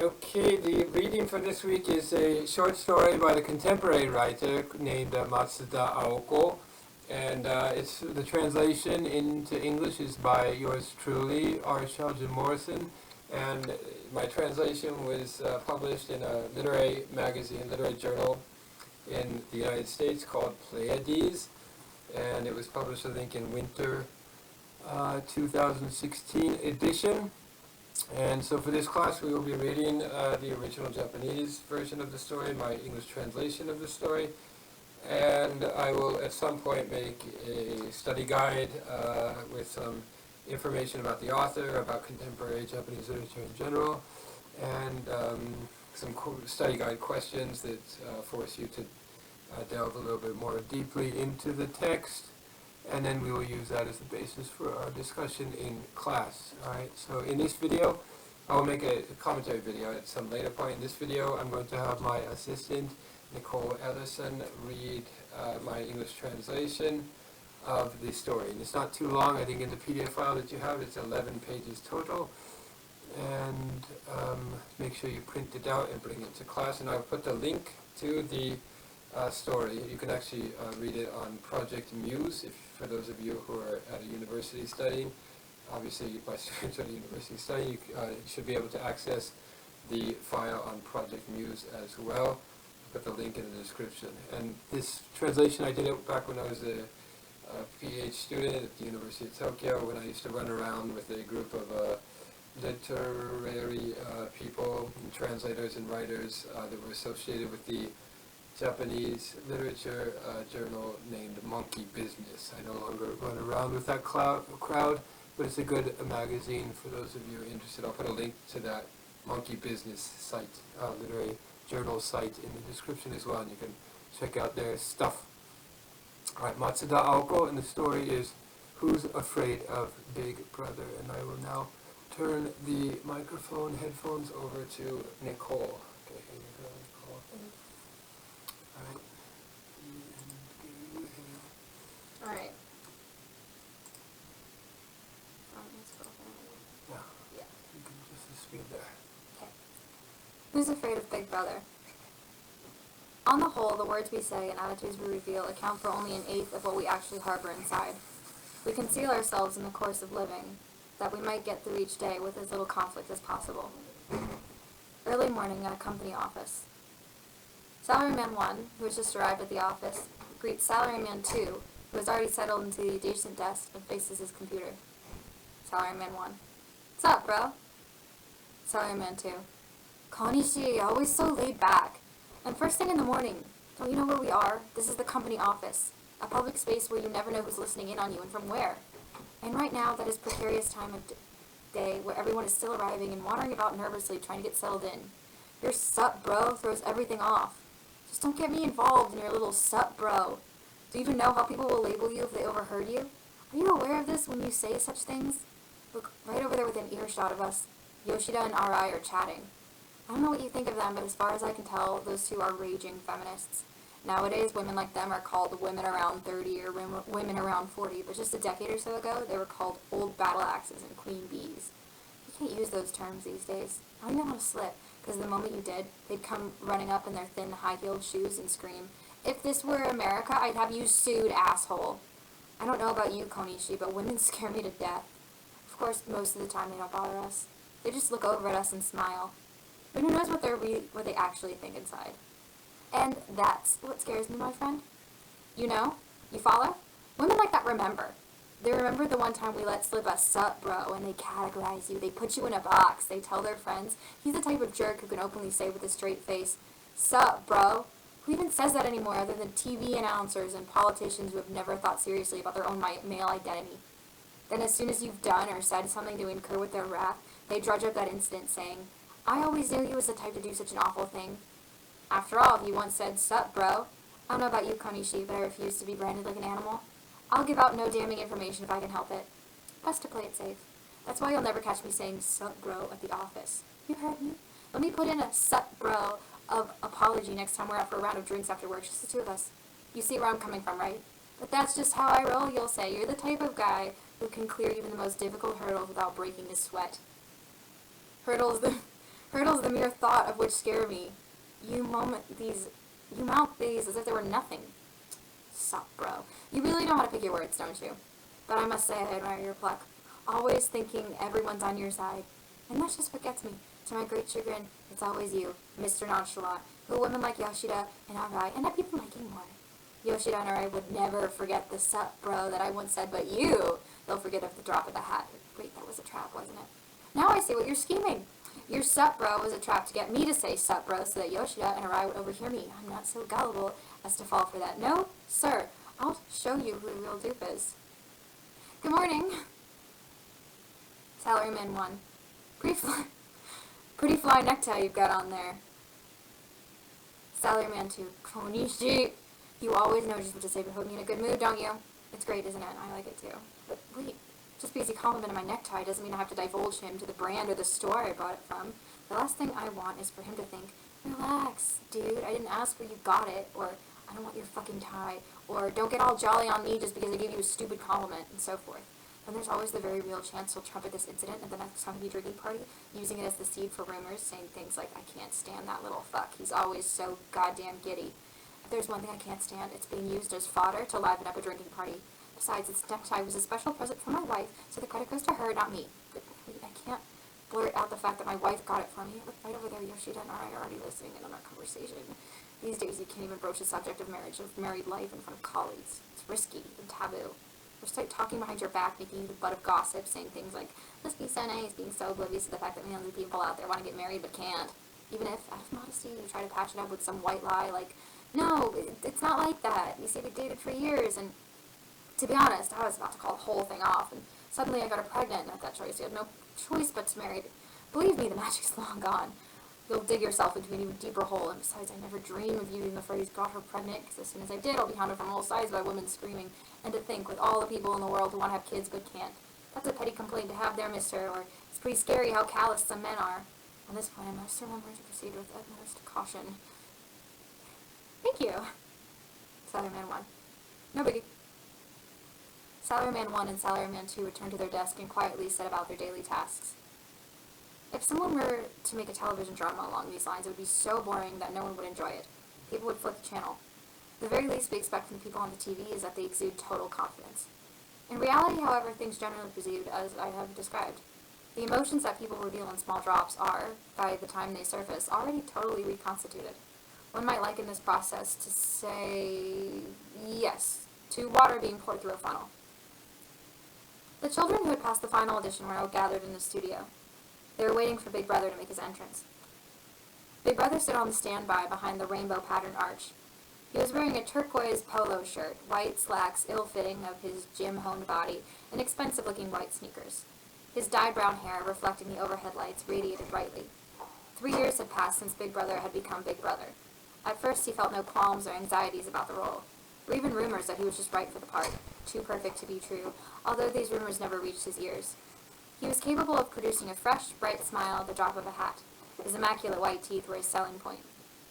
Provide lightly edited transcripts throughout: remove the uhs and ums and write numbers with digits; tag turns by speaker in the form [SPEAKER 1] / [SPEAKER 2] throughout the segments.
[SPEAKER 1] Okay, the reading for this week is a short story by the contemporary writer named Matsuda Aoko, and the translation into English is by yours truly, R. Morrison, and my translation was published in a literary magazine, literary journal in the United States called Pleiades, and it was published, I think, in winter 2016 edition. And so for this class we will be reading the original Japanese version of the story, my English translation of the story, and I will at some point make a study guide with some information about the author, about contemporary Japanese literature in general, and some study guide questions that force you to delve a little bit more deeply into the text. And then we will use that as the basis for our discussion in class. Alright, so in this video, I will make a commentary video at some later point. In this video, I'm going to have my assistant, Nicole Ellison, read my English translation of the story. And it's not too long. I think in the PDF file that you have, it's 11 pages total. And make sure you print it out and bring it to class. And I'll put the link to the story. You can actually read it on Project Muse, for those of you who are at a university studying. Obviously, my students at a university studying, you should be able to access the file on Project Muse as well. I'll put the link in the description. And this translation, I did it back when I was a PhD student at the University of Tokyo, when I used to run around with a group of literary people, and translators and writers that were associated with the Japanese literature journal named Monkey Business. I no longer run around with that crowd, but it's a good magazine for those of you interested. I'll put a link to that Monkey Business site, literary journal site, in the description as well, and you can check out their stuff. Alright, Matsuda Aoko, and the story is Who's Afraid of Big Brother? And I will now turn the microphone, headphones over to Nicole. Okay, here you go, Nicole.
[SPEAKER 2] Alright.
[SPEAKER 1] Yeah, you can just speed there.
[SPEAKER 2] Okay. Who's afraid of Big Brother? On the whole, the words we say and attitudes we reveal account for only an eighth of what we actually harbor inside. We conceal ourselves in the course of living, that we might get through each day with as little conflict as possible. Early morning at a company office. Salaryman 1, who has just arrived at the office, greets Salaryman 2, who has already settled into the adjacent desk and faces his computer. Salaryman 1. What's up, bro? Salaryman 2. Konishi, you're always so laid back. And first thing in the morning, don't you know where we are? This is the company office, a public space where you never know who's listening in on you and from where. And right now, that is precarious time of day where everyone is still arriving and wandering about nervously trying to get settled in. Your sup, bro, throws everything off. Just don't get me involved in your little sup, bro. Do you even know how people will label you if they overheard you? Are you aware of this when you say such things? Look, right over there within earshot of us, Yoshida and Arai are chatting. I don't know what you think of them, but as far as I can tell, those two are raging feminists. Nowadays, women like them are called women around 30 or women around 40, but just a decade or so ago, they were called old battle axes and queen bees. You can't use those terms these days. I don't even know how to slip, because the moment you did, they'd come running up in their thin, high-heeled shoes and scream, "If this were America, I'd have you sued, asshole." I don't know about you, Konishi, but women scare me to death. Of course, most of the time they don't bother us. They just look over at us and smile. But who knows what they actually think inside. And that's what scares me, my friend. You know? You follow? Women like that remember. They remember the one time we let slip a sup, bro, and they categorize you. They put you in a box. They tell their friends. He's the type of jerk who can openly say with a straight face, "Sup, bro?" Who even says that anymore other than TV announcers and politicians who have never thought seriously about their own male identity? Then as soon as you've done or said something to incur with their wrath, they drudge up that incident saying, "I always knew he was the type to do such an awful thing." After all, he once said, "Sup, bro." I don't know about you, Konishi, but I refuse to be branded like an animal. I'll give out no damning information if I can help it. Best to play it safe. That's why you'll never catch me saying "sup, bro" at the office. You heard me? Let me put in a "sup, bro" of apology next time we're out for a round of drinks after work, just the two of us. You see where I'm coming from, right? But that's just how I roll, you'll say. You're the type of guy who can clear even the most difficult hurdles without breaking a sweat. Hurdles Hurdles the mere thought of which scare me. You mount these as if they were nothing. Sup, bro. You really know how to pick your words, don't you? But I must say I admire your pluck. Always thinking everyone's on your side. And that's just what gets me. To my great chagrin, it's always you, Mr. Nonchalant, who women like Yoshida and Arai end up even liking more. Yoshida and Arai would never forget the sup, bro, that I once said, but you, they'll forget at the drop of the hat. Wait, that was a trap, wasn't it? Now I see what you're scheming. Your sup, bro, was a trap to get me to say sup, bro, so that Yoshida and Arai would overhear me. I'm not so gullible as to fall for that. No, sir. I'll show you who the real dupe is. Good morning. Salaryman 1. Pretty fly necktie you've got on there. Salaryman 2. Konishi. You always know just what to say to put me in a good mood, don't you? It's great, isn't it? I like it too. But wait, just because he complimented my necktie doesn't mean I have to divulge him to the brand or the store I bought it from. The last thing I want is for him to think, relax, dude, I didn't ask where you got it, or I don't want your fucking tie, or don't get all jolly on me just because I gave you a stupid compliment, and so forth. And there's always the very real chance he'll trumpet this incident at the next Hunky drinking party, using it as the seed for rumors, saying things like, I can't stand that little fuck, he's always so goddamn giddy. If there's one thing I can't stand, it's being used as fodder to liven up a drinking party. Besides, its necktie was a special present from my wife, so the credit goes to her, not me. But wait, I can't blurt out the fact that my wife got it for me. Look, right over there, Yoshida and I are already listening in on our conversation. These days, you can't even broach the subject of marriage, of married life in front of colleagues. It's risky and taboo. Or start talking behind your back, making you the butt of gossip, saying things like, must be so nice, being so oblivious to the fact that millions of people out there want to get married but can't. Even if, out of modesty, you try to patch it up with some white lie like, no, it's not like that. You see, we dated for years, and to be honest, I was about to call the whole thing off, and suddenly I got her pregnant, and at that choice, you had no choice but to marry. Believe me, the magic's long gone. You'll dig yourself into an even deeper hole, and besides, I never dream of using the phrase got her pregnant, because as soon as I did, I'll be hounded from all sides by women screaming, and to think, with all the people in the world who want to have kids but can't. That's a petty complaint to have there, mister, or it's pretty scary how callous some men are. On this point, I must remember to proceed with utmost caution. Thank you. Salaryman 1. No biggie. Salaryman 1 and Salaryman 2 returned to their desk and quietly set about their daily tasks. If someone were to make a television drama along these lines, it would be so boring that no one would enjoy it. People would flip the channel. The very least we expect from the people on the TV is that they exude total confidence. In reality, however, things generally proceed as I have described. The emotions that people reveal in small drops are, by the time they surface, already totally reconstituted. One might liken this process to, say, yes, to water being poured through a funnel. The children who had passed the final audition were now gathered in the studio. They were waiting for Big Brother to make his entrance. Big Brother stood on the standby behind the rainbow-patterned arch. He was wearing a turquoise polo shirt, white slacks ill-fitting of his gym-honed body, and expensive-looking white sneakers. His dyed brown hair, reflecting the overhead lights, radiated brightly. 3 years had passed since Big Brother had become Big Brother. At first, he felt no qualms or anxieties about the role, or even rumors that he was just right for the part, too perfect to be true, although these rumors never reached his ears. He was capable of producing a fresh, bright smile at the drop of a hat. His immaculate white teeth were his selling point.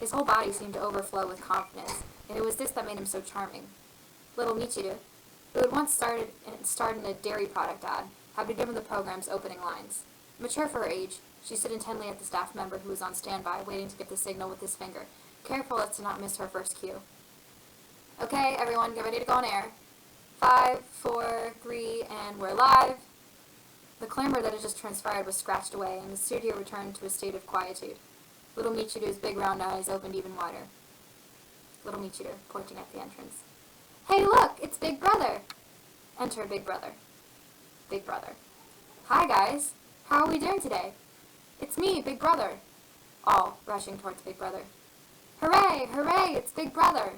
[SPEAKER 2] His whole body seemed to overflow with confidence, and it was this that made him so charming. Little Michiru, who had once starred in a dairy product ad, had been given the program's opening lines. Mature for her age, she stood intently at the staff member who was on standby, waiting to give the signal with his finger, careful as to not miss her first cue. Okay, everyone, get ready to go on air. 5, 4, 3, and we're live. The clamor that had just transpired was scratched away, and the studio returned to a state of quietude. Little Michiru's big round eyes opened even wider. Little Michiru, pointing at the entrance. Hey, look! It's Big Brother! Enter Big Brother. Big Brother. Hi, guys. How are we doing today? It's me, Big Brother. All rushing towards Big Brother. Hooray! Hooray! It's Big Brother!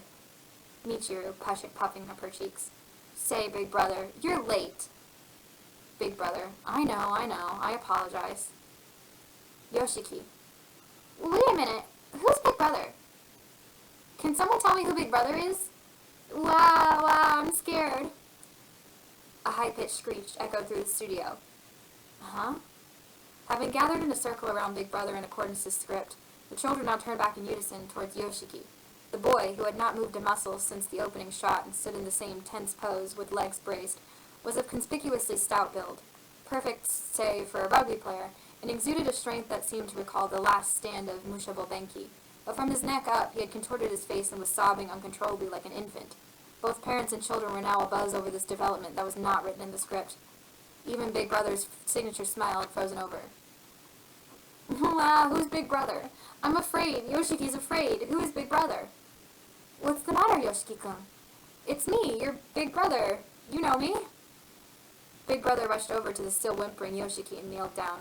[SPEAKER 2] Michiru, puffing up her cheeks. Say, Big Brother, you're late. Big Brother. I know. I apologize. Yoshiki. Wait a minute. Who's Big Brother? Can someone tell me who Big Brother is? Wow, I'm scared. A high-pitched screech echoed through the studio. Uh-huh. Having gathered in a circle around Big Brother in accordance to script, the children now turned back in unison towards Yoshiki. The boy, who had not moved a muscle since the opening shot and stood in the same tense pose with legs braced, was of conspicuously stout build, perfect, say, for a rugby player, and exuded a strength that seemed to recall the last stand of Mushabo Benki. But from his neck up, he had contorted his face and was sobbing uncontrollably like an infant. Both parents and children were now abuzz over this development that was not written in the script. Even Big Brother's signature smile had frozen over. Who's Big Brother? I'm afraid. Yoshiki's afraid. Who is Big Brother? What's the matter, Yoshiki-kun? It's me, your Big Brother. You know me? Big Brother rushed over to the still whimpering Yoshiki and kneeled down.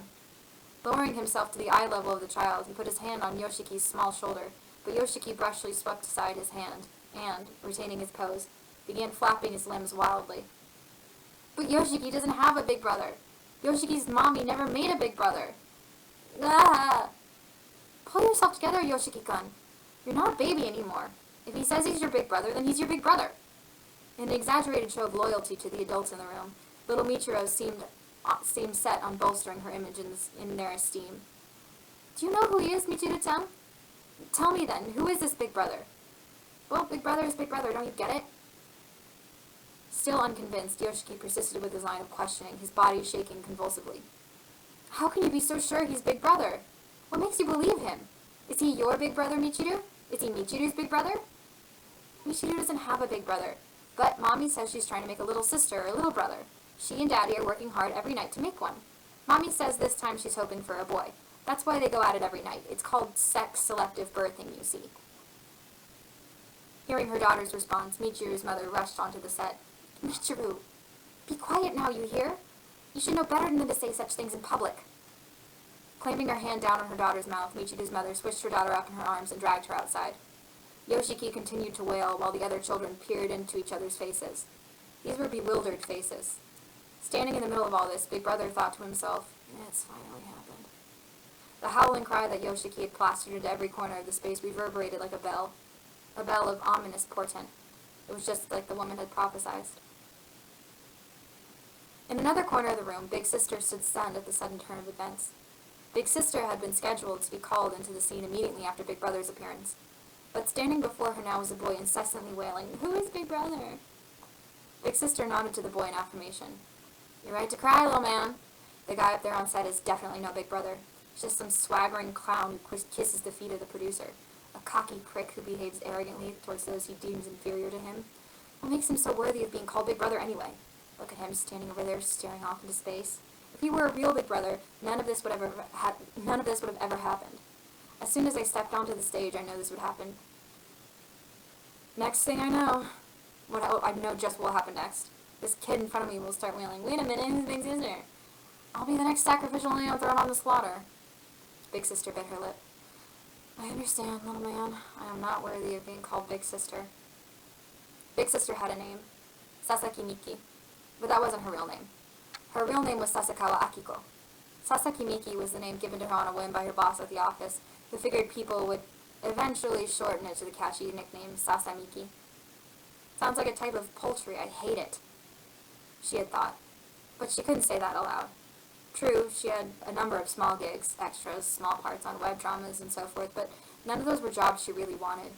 [SPEAKER 2] Lowering himself to the eye level of the child, he put his hand on Yoshiki's small shoulder, but Yoshiki brusquely swept aside his hand, and, retaining his pose, began flapping his limbs wildly. But Yoshiki doesn't have a big brother. Yoshiki's mommy never made a big brother. Ah! Pull yourself together, Yoshiki-kun. You're not a baby anymore. If he says he's your big brother, then he's your big brother. In an exaggerated show of loyalty to the adults in the room, little Michiro seemed set on bolstering her image in their esteem. Do you know who he is, Michiru-chan? Tell me then, who is this big brother? Well, big brother is big brother, don't you get it? Still unconvinced, Yoshiki persisted with his line of questioning, his body shaking convulsively. How can you be so sure he's big brother? What makes you believe him? Is he your big brother, Michiru? Is he Michiru's big brother? Michiru doesn't have a big brother, but Mommy says she's trying to make a little sister or a little brother. She and Daddy are working hard every night to make one. Mommy says this time she's hoping for a boy. That's why they go at it every night. It's called sex-selective birthing, you see. Hearing her daughter's response, Michiru's mother rushed onto the set. Michiru, be quiet now, you hear? You should know better than to say such things in public. Clamping her hand down on her daughter's mouth, Michiru's mother swished her daughter up in her arms and dragged her outside. Yoshiki continued to wail while the other children peered into each other's faces. These were bewildered faces. Standing in the middle of all this, Big Brother thought to himself, it's finally happened. The howling cry that Yoshiki had plastered into every corner of the space reverberated like a bell of ominous portent. It was just like the woman had prophesied. In another corner of the room, Big Sister stood stunned at the sudden turn of events. Big Sister had been scheduled to be called into the scene immediately after Big Brother's appearance. But standing before her now was a boy incessantly wailing, Who is Big Brother? Big Sister nodded to the boy in affirmation. You're right to cry, little man. The guy up there on set is definitely no Big Brother. He's just some swaggering clown who kisses the feet of the producer. A cocky prick who behaves arrogantly towards those he deems inferior to him. What makes him so worthy of being called Big Brother anyway? Look at him standing over there staring off into space. If he were a real Big Brother, none of this would have ever happened. As soon as I stepped onto the stage, I knew this would happen. Next thing I know, I know just what will happen next. This kid in front of me will start wailing, Wait a minute, who's Big Sister? I'll be the next sacrificial lamb thrown on the slaughter. Big Sister bit her lip. I understand, little man. I am not worthy of being called Big Sister. Big Sister had a name, Sasaki Miki, but that wasn't her real name. Her real name was Sasakawa Akiko. Sasaki Miki was the name given to her on a whim by her boss at the office, who figured people would eventually shorten it to the catchy nickname Sasamiki. Sounds like a type of poultry. I hate it, she had thought. But she couldn't say that aloud. True, she had a number of small gigs, extras, small parts on web dramas and so forth, but none of those were jobs she really wanted.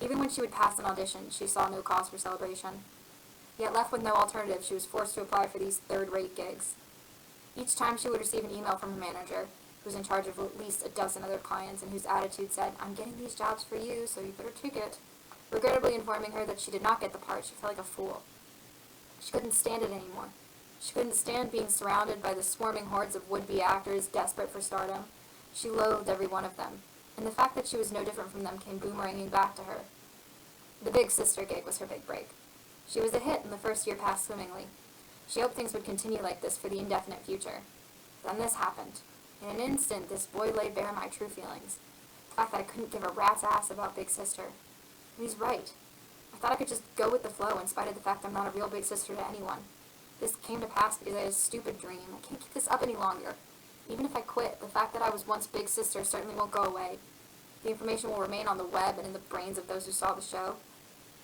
[SPEAKER 2] Even when she would pass an audition, she saw no cause for celebration. Yet left with no alternative, she was forced to apply for these third-rate gigs. Each time she would receive an email from her manager, who was in charge of at least a dozen other clients and whose attitude said, I'm getting these jobs for you, so you better take it. Regrettably informing her that she did not get the part, she felt like a fool. She couldn't stand it anymore. She couldn't stand being surrounded by the swarming hordes of would-be actors desperate for stardom. She loathed every one of them, and the fact that she was no different from them came boomeranging back to her. The Big Sister gig was her big break. She was a hit, and the first year passed swimmingly. She hoped things would continue like this for the indefinite future. Then this happened. In an instant, this boy laid bare my true feelings. The fact that I couldn't give a rat's ass about Big Sister. And he's right. I thought I could just go with the flow in spite of the fact I'm not a real Big Sister to anyone. This came to pass because I had a stupid dream. I can't keep this up any longer. Even if I quit, the fact that I was once Big Sister certainly won't go away. The information will remain on the web and in the brains of those who saw the show.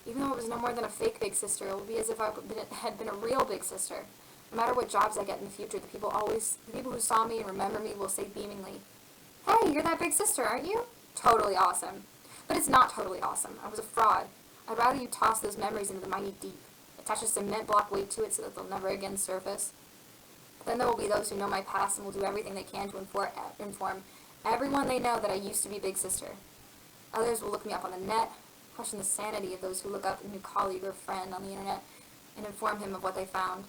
[SPEAKER 2] Even though it was no more than a fake Big Sister, it will be as if I had been a real Big Sister. No matter what jobs I get in the future, the people who saw me and remember me will say beamingly, Hey, you're that Big Sister, aren't you? Totally awesome. But it's not totally awesome. I was a fraud. I'd rather you toss those memories into the mighty deep. Attach a cement block weight to it so that they'll never again surface. Then there will be those who know my past and will do everything they can to inform everyone they know that I used to be Big Sister. Others will look me up on the net, question the sanity of those who look up a new colleague or friend on the internet, and inform him of what they found.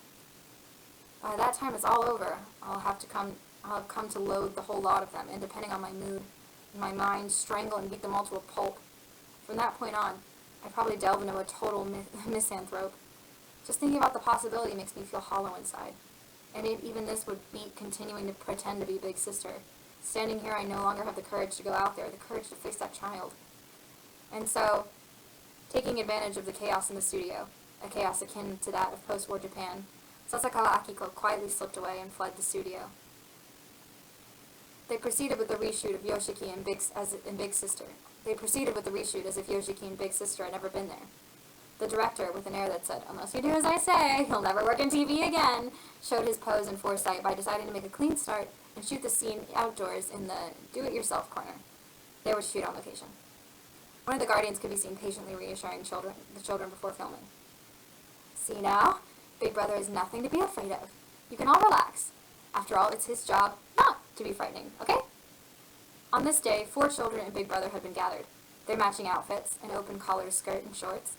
[SPEAKER 2] By that time it's all over. I'll have come to loathe the whole lot of them, and depending on my mood and my mind, strangle and beat them all to a pulp. From that point on, I probably delve into a total misanthrope. Just thinking about the possibility makes me feel hollow inside. And even this would beat continuing to pretend to be Big Sister. Standing here, I no longer have the courage to go out there, the courage to face that child. And so, taking advantage of the chaos in the studio, a chaos akin to that of post-war Japan, Sasakawa Akiko quietly slipped away and fled the studio. They proceeded with the reshoot of Yoshiki and Big Sister. They proceeded with the reshoot as if Yoshiki and Big Sister had never been there. The director, with an air that said, "Unless you do as I say, you'll never work in TV again," showed his pose and foresight by deciding to make a clean start and shoot the scene outdoors in the do-it-yourself corner. They would shoot on location. One of the guardians could be seen patiently reassuring the children before filming. "See now? Big Brother is nothing to be afraid of. You can all relax. After all, it's his job not to be frightening, okay?" On this day, 4 children and Big Brother had been gathered. Their matching outfits, an open collar shirt and shorts,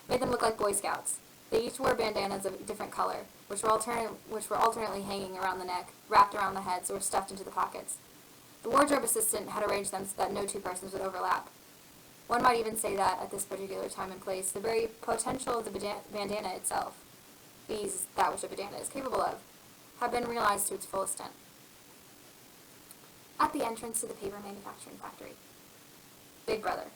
[SPEAKER 2] made them look like Boy Scouts. They each wore bandanas of a different color, which were alternately hanging around the neck, wrapped around the heads, or stuffed into the pockets. The wardrobe assistant had arranged them so that no 2 persons would overlap. One might even say that, at this particular time and place, the very potential of the bandana itself, viz. That which a bandana is capable of, had been realized to its full extent. At the entrance to the paper manufacturing factory. Big Brother.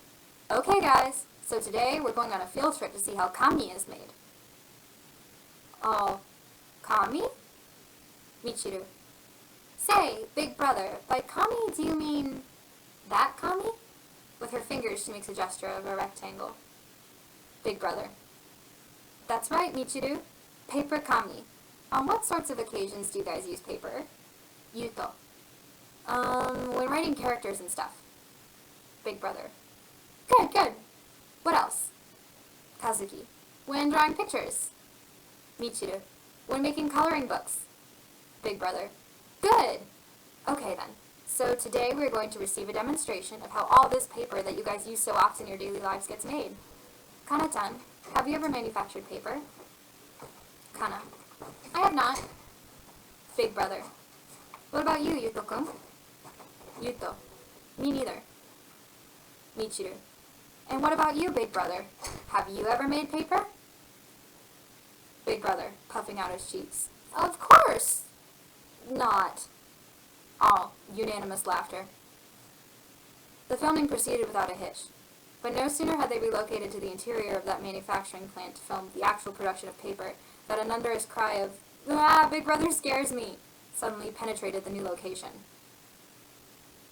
[SPEAKER 2] "Okay, guys, so today we're going on a field trip to see how kami is made." "Oh, kami?" Michiru. "Say, Big Brother, by kami do you mean that kami?" With her fingers she makes a gesture of a rectangle. Big Brother. "That's right, Michiru. Paper kami. On what sorts of occasions do you guys use paper?" Yuto. When writing characters and stuff." Big Brother. Good. What else?" Kazuki. "When drawing pictures." Michiru. "When making coloring books." Big Brother. "Good. Okay then. So today we're going to receive a demonstration of how all this paper that you guys use so often in your daily lives gets made. Kana-tan, have you ever manufactured paper?" Kana. "I have not." Big Brother. "What about you, Yuto-kun?" Yuto. "Me neither." Michiru. "And what about you, Big Brother? Have you ever made paper?" Big Brother, puffing out his cheeks. "Of course not." All unanimous laughter. The filming proceeded without a hitch. But no sooner had they relocated to the interior of that manufacturing plant to film the actual production of paper that an thunderous cry of, "Ah, Big Brother scares me," suddenly penetrated the new location.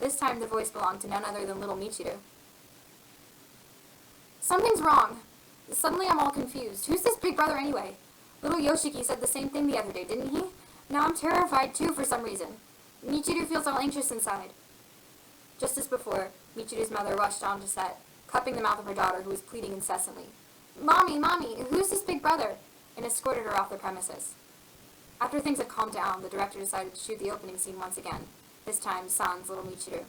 [SPEAKER 2] This time the voice belonged to none other than little Michiru. "Something's wrong. Suddenly I'm all confused. Who's this Big Brother anyway? Little Yoshiki said the same thing the other day, didn't he? Now I'm terrified too for some reason. Michiru feels all anxious inside." Just as before, Michiru's mother rushed onto set, cupping the mouth of her daughter, who was pleading incessantly, Mommy, who's this Big Brother?" and escorted her off the premises. After things had calmed down, the director decided to shoot the opening scene once again, this time sans little Michiru.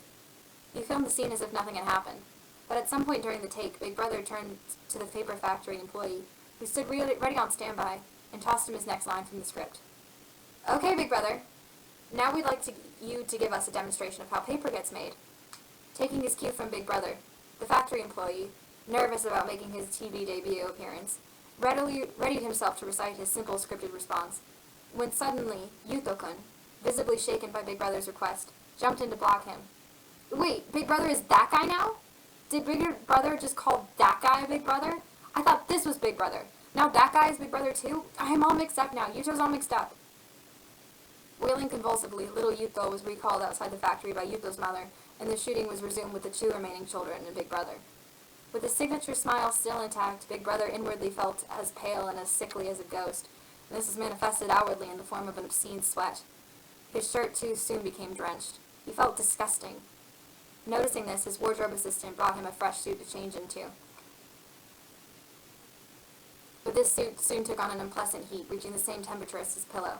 [SPEAKER 2] He filmed the scene as if nothing had happened, but at some point during the take, Big Brother turned to the paper factory employee, who stood ready on standby, and tossed him his next line from the script. "Okay, Big Brother. Now we'd like you to give us a demonstration of how paper gets made." Taking his cue from Big Brother, the factory employee, nervous about making his TV debut appearance, readied himself to recite his simple scripted response, when suddenly Yuto-kun, visibly shaken by Big Brother's request, jumped in to block him. "Wait, Big Brother is that guy now? Did Big Brother just call that guy Big Brother? I thought this was Big Brother. Now that guy is Big Brother too? I'm all mixed up now. Yuto's all mixed up." Wailing convulsively, little Yuto was recalled outside the factory by Yuto's mother, and the shooting was resumed with the 2 remaining children and Big Brother. With his signature smile still intact, Big Brother inwardly felt as pale and as sickly as a ghost, and this was manifested outwardly in the form of an obscene sweat. His shirt, too, soon became drenched. He felt disgusting. Noticing this, his wardrobe assistant brought him a fresh suit to change into. but this suit soon took on an unpleasant heat, reaching the same temperature as his pillow.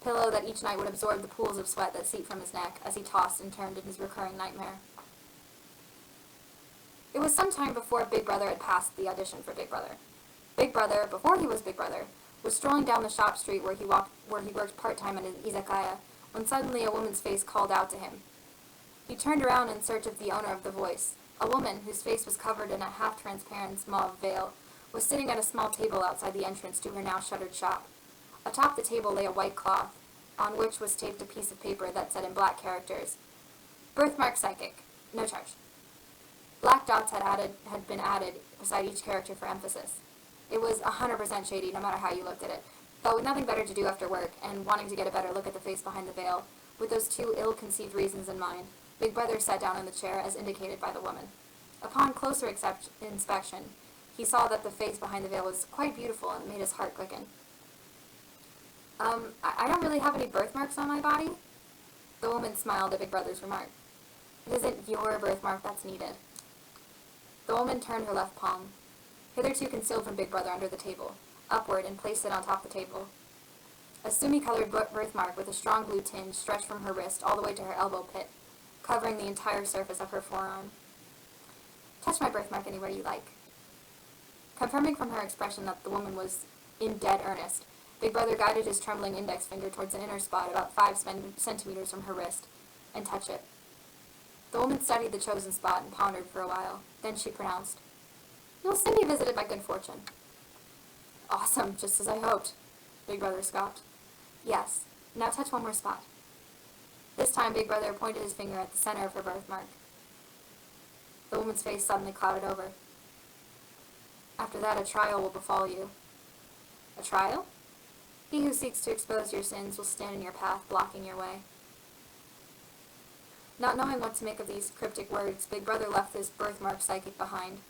[SPEAKER 2] Pillow that each night would absorb the pools of sweat that seeped from his neck as he tossed and turned in his recurring nightmare. It was some time before Big Brother had passed the audition for Big Brother. Big Brother, before he was Big Brother, was strolling down the shop street where he worked part-time at an izakaya, when suddenly a woman's face called out to him. He turned around in search of the owner of the voice. A woman, whose face was covered in a half-transparent mauve veil, was sitting at a small table outside the entrance to her now-shuttered shop. Atop the table lay a white cloth, on which was taped a piece of paper that said in black characters, "Birthmark Psychic. No charge." Black dots had been added beside each character for emphasis. It was 100% shady no matter how you looked at it, but with nothing better to do after work and wanting to get a better look at the face behind the veil, with those two ill-conceived reasons in mind, Big Brother sat down in the chair as indicated by the woman. Upon closer inspection, he saw that the face behind the veil was quite beautiful and made his heart quicken. I don't really have any birthmarks on my body." The woman smiled at Big Brother's remark. "It isn't your birthmark that's needed." The woman turned her left palm, hitherto concealed from Big Brother under the table, upward and placed it on top of the table. A sumi-colored birthmark with a strong blue tinge stretched from her wrist all the way to her elbow pit, covering the entire surface of her forearm. "Touch my birthmark anywhere you like." Confirming from her expression that the woman was in dead earnest, Big Brother guided his trembling index finger towards an inner spot about 5 centimeters from her wrist, and touched it. The woman studied the chosen spot and pondered for a while. Then she pronounced, "You'll soon be visited by good fortune." "Awesome, just as I hoped," Big Brother scoffed. "Yes, now touch one more spot." This time Big Brother pointed his finger at the center of her birthmark. The woman's face suddenly clouded over. "After that, a trial will befall you." "A trial?" "He who seeks to expose your sins will stand in your path, blocking your way." Not knowing what to make of these cryptic words, Big Brother left his birthmark psychic behind.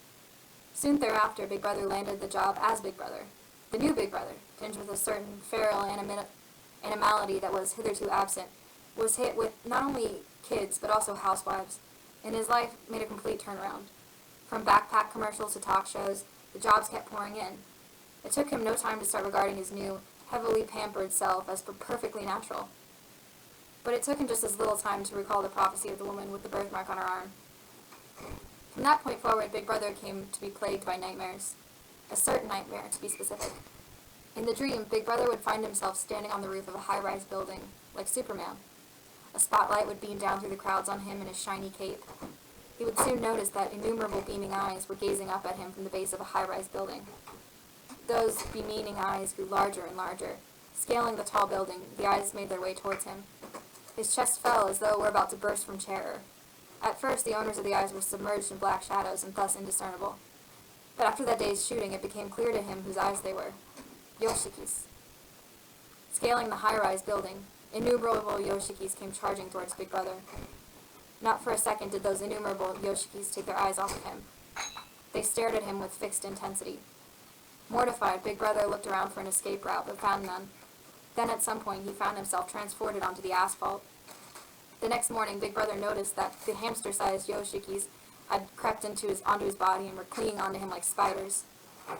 [SPEAKER 2] Soon thereafter, Big Brother landed the job as Big Brother. The new Big Brother, tinged with a certain feral animality that was hitherto absent, was hit with not only kids, but also housewives, and his life made a complete turnaround. From backpack commercials to talk shows, the jobs kept pouring in. It took him no time to start regarding his new, heavily pampered self as perfectly natural. But it took him just as little time to recall the prophecy of the woman with the birthmark on her arm. From that point forward, Big Brother came to be plagued by nightmares. A certain nightmare, to be specific. In the dream, Big Brother would find himself standing on the roof of a high-rise building, like Superman. A spotlight would beam down through the crowds on him in his shiny cape. He would soon notice that innumerable beaming eyes were gazing up at him from the base of a high-rise building. Those beaming eyes grew larger and larger. Scaling the tall building, the eyes made their way towards him. His chest fell as though it were about to burst from terror. At first, the owners of the eyes were submerged in black shadows and thus indiscernible. But after that day's shooting, it became clear to him whose eyes they were. Yoshiki's. Scaling the high-rise building, innumerable Yoshikis came charging towards Big Brother. Not for a second did those innumerable Yoshikis take their eyes off of him. They stared at him with fixed intensity. Mortified, Big Brother looked around for an escape route, but found none. Then at some point, he found himself transported onto the asphalt. The next morning, Big Brother noticed that the hamster-sized Yoshikis had crept onto his body and were clinging onto him like spiders.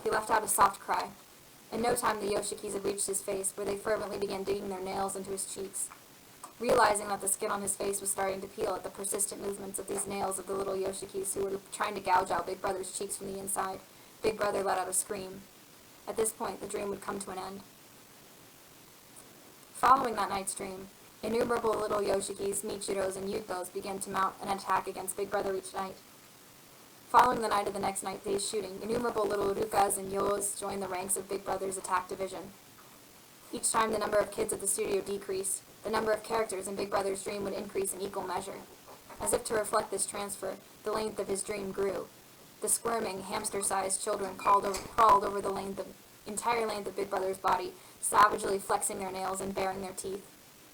[SPEAKER 2] He let out a soft cry. In no time, the Yoshikis had reached his face, where they fervently began digging their nails into his cheeks. Realizing that the skin on his face was starting to peel at the persistent movements of these nails of the little Yoshikis who were trying to gouge out Big Brother's cheeks from the inside, Big Brother let out a scream. At this point, the dream would come to an end. Following that night's dream, innumerable little Yoshikis, Michiros, and Yutos began to mount an attack against Big Brother each night. Following the night of the next day's shooting, innumerable little Rukas and Yos joined the ranks of Big Brother's attack division. Each time the number of kids at the studio decreased, the number of characters in Big Brother's dream would increase in equal measure. As if to reflect this transfer, the length of his dream grew. The squirming, hamster-sized children crawled over the entire length of Big Brother's body, savagely flexing their nails and baring their teeth.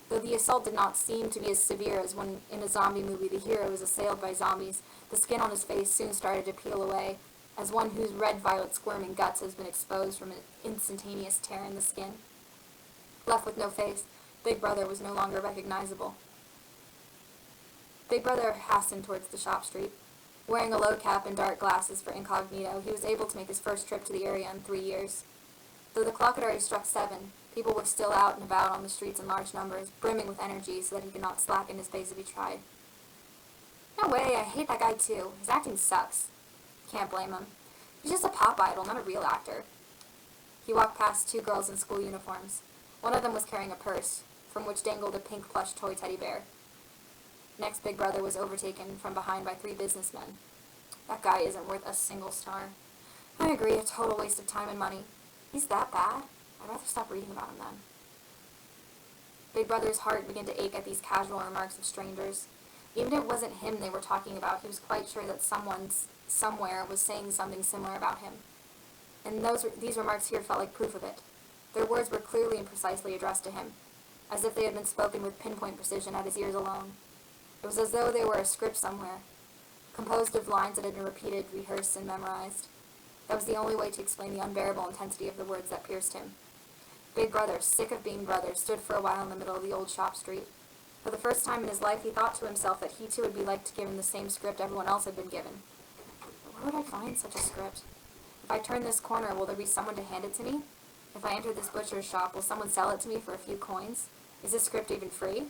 [SPEAKER 2] Though the assault did not seem to be as severe as when in a zombie movie the hero is assailed by zombies, the skin on his face soon started to peel away, as one whose red-violet squirming guts has been exposed from an instantaneous tear in the skin. Left with no face, Big Brother was no longer recognizable. Big Brother hastened towards the shop street. Wearing a low cap and dark glasses for incognito, he was able to make his first trip to the area in 3 years. Though the clock had already struck 7, people were still out and about on the streets in large numbers, brimming with energy so that he could not slacken his pace if he tried. No way, I hate that guy too. His acting sucks. Can't blame him. He's just a pop idol, not a real actor. He walked past 2 girls in school uniforms. One of them was carrying a purse, from which dangled a pink plush toy teddy bear. Next, Big Brother was overtaken from behind by 3 businessmen. That guy isn't worth a single star. I agree, a total waste of time and money. He's that bad? I'd rather stop reading about him then. Big Brother's heart began to ache at these casual remarks of strangers. Even if it wasn't him they were talking about, he was quite sure that someone, somewhere, was saying something similar about him. And these remarks here felt like proof of it. Their words were clearly and precisely addressed to him, as if they had been spoken with pinpoint precision at his ears alone. It was as though they were a script somewhere, composed of lines that had been repeated, rehearsed, and memorized. That was the only way to explain the unbearable intensity of the words that pierced him. Big Brother, sick of being brother, stood for a while in the middle of the old shop street. For the first time in his life, he thought to himself that he too would be like to give him the same script everyone else had been given. But where would I find such a script? If I turn this corner, will there be someone to hand it to me? If I enter this butcher's shop, will someone sell it to me for a few coins? Is this script even free?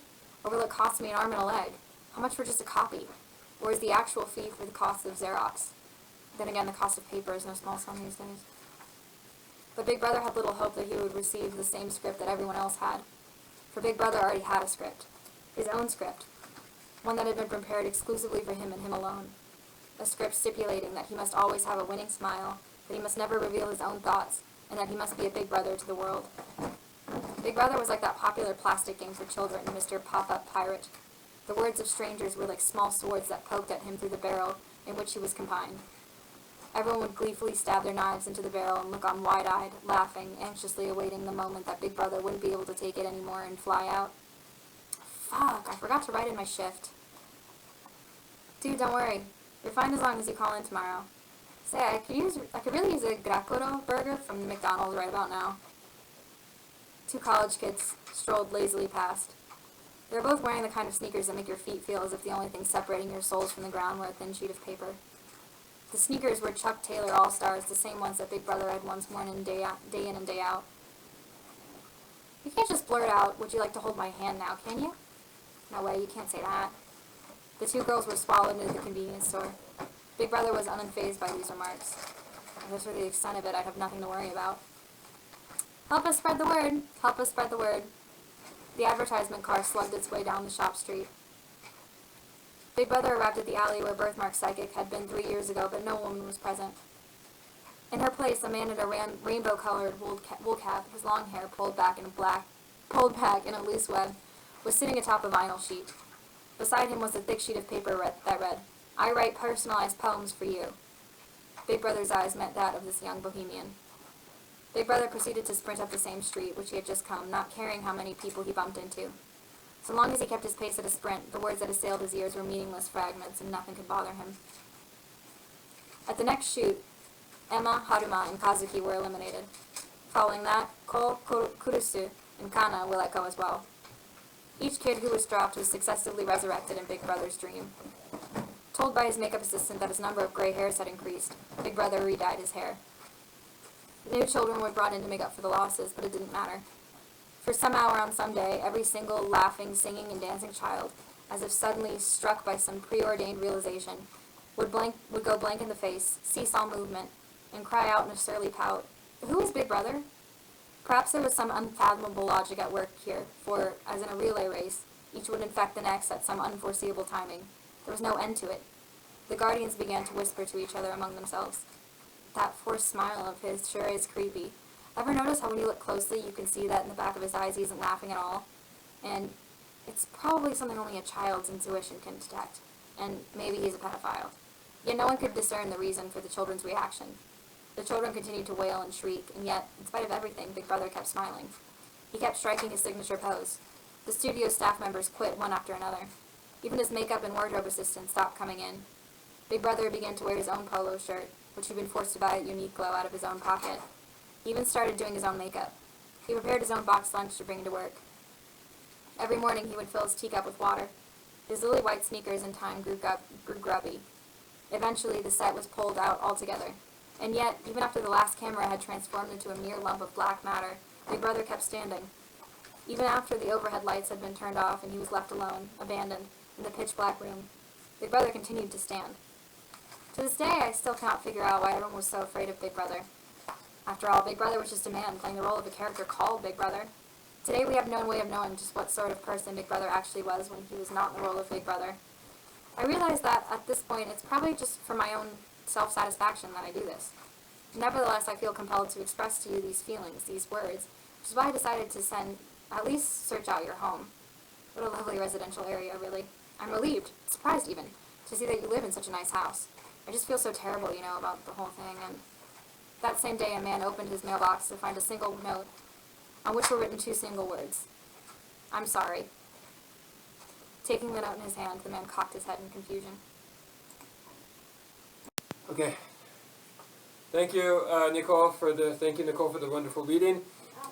[SPEAKER 2] Or will it cost me an arm and a leg? How much for just a copy? Or is the actual fee for the cost of Xerox? Then again, the cost of paper is no small sum these days. But Big Brother had little hope that he would receive the same script that everyone else had. For Big Brother already had a script. His own script. One that had been prepared exclusively for him and him alone. A script stipulating that he must always have a winning smile, that he must never reveal his own thoughts, and that he must be a big brother to the world. Big Brother was like that popular plastic game for children, Mr. Pop-Up Pirate. The words of strangers were like small swords that poked at him through the barrel in which he was confined. Everyone would gleefully stab their knives into the barrel and look on wide-eyed, laughing, anxiously awaiting the moment that Big Brother wouldn't be able to take it anymore and fly out. Fuck, I forgot to write in my shift. Dude, don't worry. You're fine as long as you call in tomorrow. Say, I could really use a Grakuro burger from the McDonald's right about now. 2 college kids strolled lazily past. They were both wearing the kind of sneakers that make your feet feel as if the only thing separating your soles from the ground were a thin sheet of paper. The sneakers were Chuck Taylor All-Stars, the same ones that Big Brother had once worn day in and day out. You can't just blurt out, "Would you like to hold my hand now, can you?" No way, you can't say that. The 2 girls were swallowed into the convenience store. Big Brother was unfazed by these remarks. If this were the extent of it, I'd have nothing to worry about. Help us spread the word! Help us spread the word! The advertisement car slugged its way down the shop street. Big Brother arrived at the alley where Birthmark Psychic had been 3 years ago, but no woman was present. In her place, a man in a rainbow-colored wool cap, his long hair pulled back in a loose web, was sitting atop a vinyl sheet. Beside him was a thick sheet of paper that read, "I write personalized poems for you." Big Brother's eyes met that of this young bohemian. Big Brother proceeded to sprint up the same street which he had just come, not caring how many people he bumped into. So long as he kept his pace at a sprint, the words that assailed his ears were meaningless fragments, and nothing could bother him. At the next shoot, Emma, Haruma, and Kazuki were eliminated. Following that, Ko, Kurusu, and Kana were let go as well. Each kid who was dropped was successively resurrected in Big Brother's dream. Told by his makeup assistant that his number of gray hairs had increased, Big Brother re-dyed his hair. New children were brought in to make up for the losses, but it didn't matter. For some hour on some day, every single laughing, singing, and dancing child, as if suddenly struck by some preordained realization, would go blank in the face, cease all movement, and cry out in a surly pout, "Who is Big Brother?" Perhaps there was some unfathomable logic at work here, for, as in a relay race, each would infect the next at some unforeseeable timing. There was no end to it. The guardians began to whisper to each other among themselves. "That forced smile of his sure is creepy. Ever notice how when you look closely you can see that in the back of his eyes he isn't laughing at all? And it's probably something only a child's intuition can detect. And maybe he's a pedophile." Yet no one could discern the reason for the children's reaction. The children continued to wail and shriek, and yet, in spite of everything, Big Brother kept smiling. He kept striking his signature pose. The studio staff members quit one after another. Even his makeup and wardrobe assistant stopped coming in. Big Brother began to wear his own polo shirt, which he'd been forced to buy at Uniqlo out of his own pocket. He even started doing his own makeup. He prepared his own boxed lunch to bring to work. Every morning he would fill his teacup with water. His lily white sneakers in time grew grubby. Eventually, the set was pulled out altogether. And yet, even after the last camera had transformed into a mere lump of black matter, Big Brother kept standing. Even after the overhead lights had been turned off and he was left alone, abandoned, in the pitch-black room, Big Brother continued to stand. To this day, I still cannot figure out why everyone was so afraid of Big Brother. After all, Big Brother was just a man playing the role of a character called Big Brother. Today, we have no way of knowing just what sort of person Big Brother actually was when he was not in the role of Big Brother. I realize that, at this point, it's probably just for my own self-satisfaction that I do this. Nevertheless, I feel compelled to express to you these feelings, these words, which is why I decided to at least search out your home. What a lovely residential area, really. I'm relieved, surprised even, to see that you live in such a nice house. I just feel so terrible, about the whole thing, and that same day a man opened his mailbox to find a single note on which were written 2 single words. I'm sorry. Taking the note in his hand, the man cocked his head in confusion.
[SPEAKER 1] Okay. Thank you, Nicole, for the wonderful reading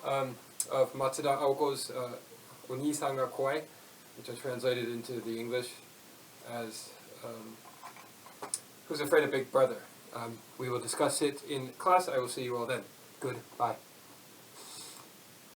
[SPEAKER 1] of Matsuda Aoko's Oni-san ga Kowai, which I translated into the English as Who's Afraid of Big Brother. We will discuss it in class. I will see you all then. Goodbye.